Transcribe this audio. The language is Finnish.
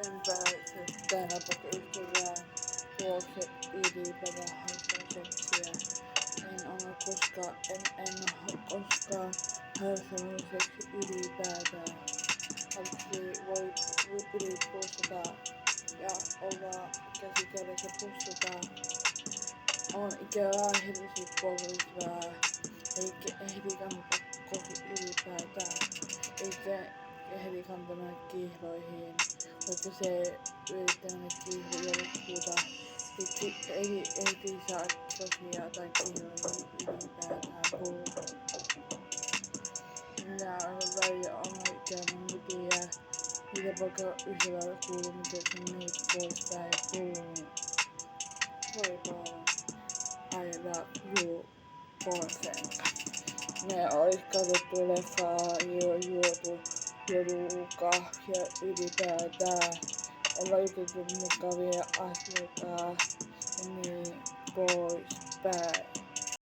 ympäristöstä ystävää vuoksi ylipäätään harrastuksia. En ole koskaan harrastanut seksi ylipäätään. Lapsi voi ylipustata ja olla käsikädessä pustata. On ikävää hirveästi polvisvää. Eikä ehdi kannata kohti ylipäätään. Eikä ehdi kantamaan kihloihin. Vaikka se yrittäminen kihlo ja loppuuta. Ei saa tosiaan tai kihloihin ylipäätään puhuta. Minä olen välillä alaikäinen nykyään. Niitä vaikka ystävällä kuuluu, miten se menee poispäin puhuu. Voi vaan. I love you, boyfrends. Me ois katsottu leffaa, juotu kahvia ylipäätään. Ollaan juteltu mukavia asioita ja niin poispäin.